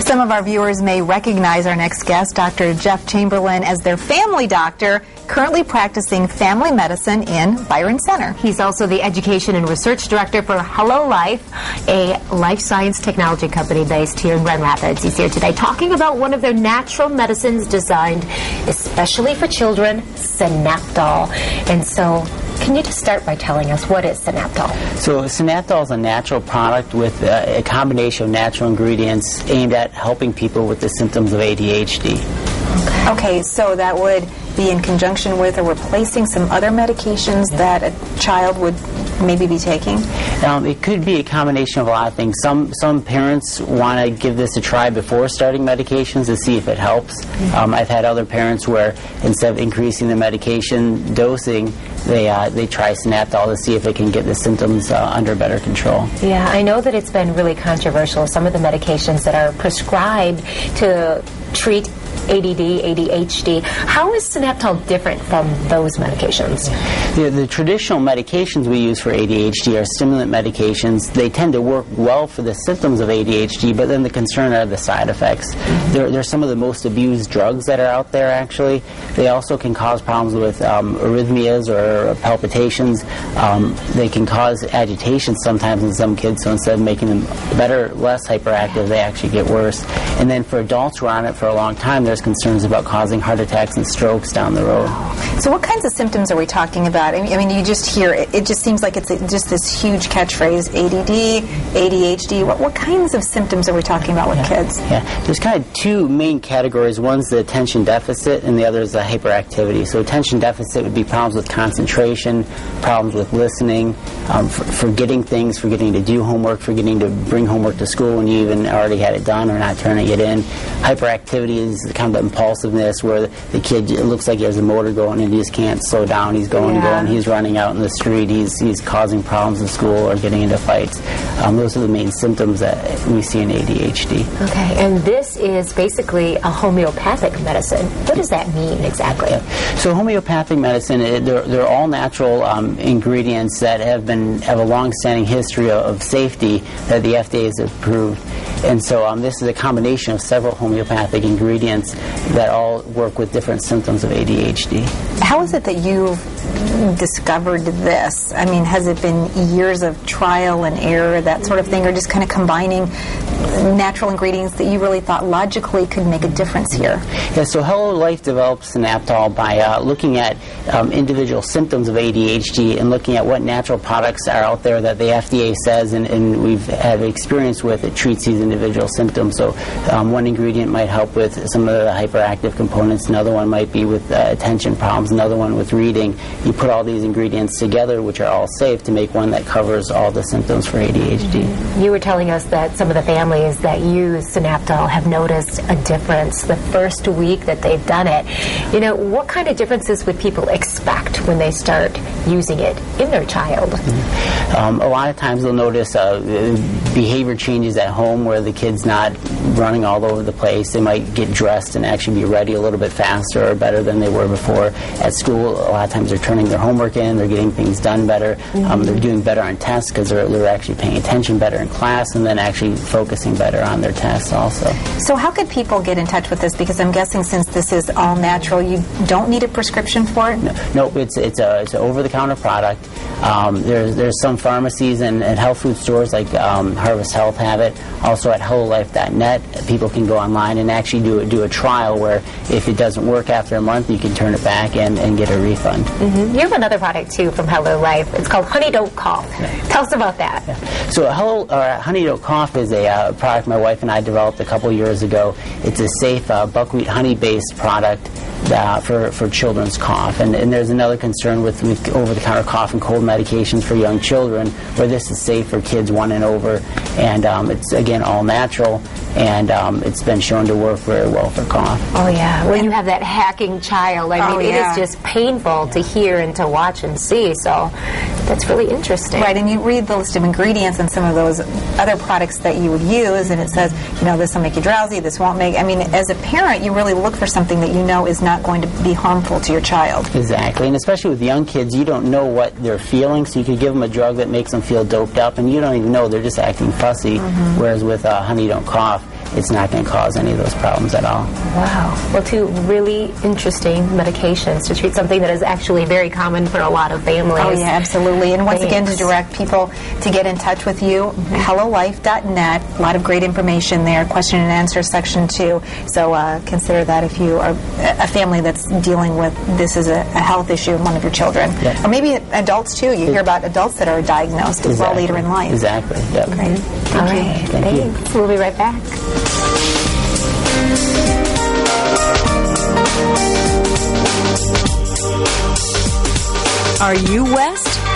Some of our viewers may recognize our next guest, Dr. Jeff Chamberlain, as their family doctor, currently practicing family medicine in Byron Center. He's also the Education and Research Director for Hello Life, a life science technology company based here in Grand Rapids. He's here today talking about one of their natural medicines designed especially for children, Synaptol. And so, can you just start by telling us what is Synaptol? So Synaptol is a natural product with a combination of natural ingredients aimed at helping people with the symptoms of ADHD. Okay, so that would be in conjunction with or replacing some other medications that a child would maybe be taking? It could be a combination of a lot of things. Some parents want to give this a try before starting medications to see if it helps. I've had other parents where instead of increasing the medication dosing, they try Synaptol to see if it can get the symptoms under better control. Yeah, I know that it's been really controversial, some of the medications that are prescribed to treat ADD, ADHD. How is Synaptol different from those medications? The traditional medications we use for ADHD are stimulant medications. They tend to work well for the symptoms of ADHD, but then the concern are the side effects. They're some of the most abused drugs that are out there, actually. They also can cause problems with arrhythmias or palpitations. They can cause agitation sometimes in some kids, so instead of making them better, less hyperactive, they actually get worse. And then for adults who are on it for a long time, there's concerns about causing heart attacks and strokes down the road. So what kinds of symptoms are we talking about? I mean you just hear it. It just seems like it's just this huge catchphrase, ADD, ADHD. What kinds of symptoms are we talking about with kids? Yeah, there's kind of two main categories. One's the attention deficit, and the other is the hyperactivity. So attention deficit would be problems with concentration, problems with listening, forgetting things, forgetting to do homework, forgetting to bring homework to school when you even already had it done or not turning it in. Hyperactivity is kind of impulsiveness where the kid, it looks like he has a motor going and he just can't slow down. He's going, he's running out in the street, he's causing problems in school or getting into fights. Those are the main symptoms that we see in ADHD. Okay, and this is basically a homeopathic medicine. What does that mean exactly? So homeopathic medicine, they're all natural ingredients that have a long-standing history of safety that the FDA has approved. And so this is a combination of several homeopathic ingredients that all work with different symptoms of ADHD. How is it that you've discovered this? I mean, has it been years of trial and error, that sort of thing, or just kind of combining natural ingredients that you really thought logically could make a difference here? Yeah, so Hello Life developed Synaptol by looking at individual symptoms of ADHD and looking at what natural products are out there that the FDA says and we've had experience with that treats these individual symptoms. So one ingredient might help with some of the hyperactive components, another one might be with attention problems, another one with reading. You put all these ingredients together, which are all safe, to make one that covers all the symptoms for ADHD. You were telling us that some of the families that use Synaptol have noticed a difference the first week that they've done it. You know, what kind of differences would people expect when they start using it in their child? A lot of times they'll notice behavior changes at home where the kid's not running all over the place. They might get dressed and actually be ready a little bit faster or better than they were before. At school, a lot of times they're turning their homework in, they're getting things done better, they're doing better on tests because they're actually paying attention better in class and then actually focusing better on their tests also. So how could people get in touch with this? Because I'm guessing since this is all natural, you don't need a prescription for it? No, it's an over-the-counter product. There's some pharmacies and health food stores like Harvest Health have it. Also at HelloLife.net, people can go online and actually do a trial where if it doesn't work after a month, you can turn it back and get a refund. You have another product too from Hello Life. It's called Honey Don't Cough. Tell us about that. So Honey Don't Cough is a product my wife and I developed a couple years ago. It's a safe buckwheat honey-based product for children's cough. And there's another concern with over-the-counter cough and cold medications for young children where this is safe for kids 1 and over. And it's, again, all natural. And it's been shown to work very well for cough. Oh, yeah. When you have that hacking child, I mean, it is just painful to hear and to watch and see. So that's really interesting. Right, and you read the list of ingredients and some of those other products that you would use, and it says, you know, this will make you drowsy, this won't make... I mean, as a parent, you really look for something that you know is not going to be harmful to your child. Exactly, and especially with young kids, you don't know what they're feeling, so you could give them a drug that makes them feel doped up, and you don't even know, they're just acting fussy, whereas with Honey Don't Cough, it's not going to cause any of those problems at all. Wow. Well, two really interesting medications to treat something that is actually very common for a lot of families. Oh, yeah, absolutely. And once again, to Thanks. direct people to get in touch with you, hellolife.net. A lot of great information there. Question and answer section, too. So consider that if you are a family that's dealing with this as a health issue in one of your children. Yeah. Or maybe adults, too. You hear about adults that are diagnosed as well later in life. Exactly. Yep. Great. All right. Thank you. Thanks. We'll be right back. Are you West?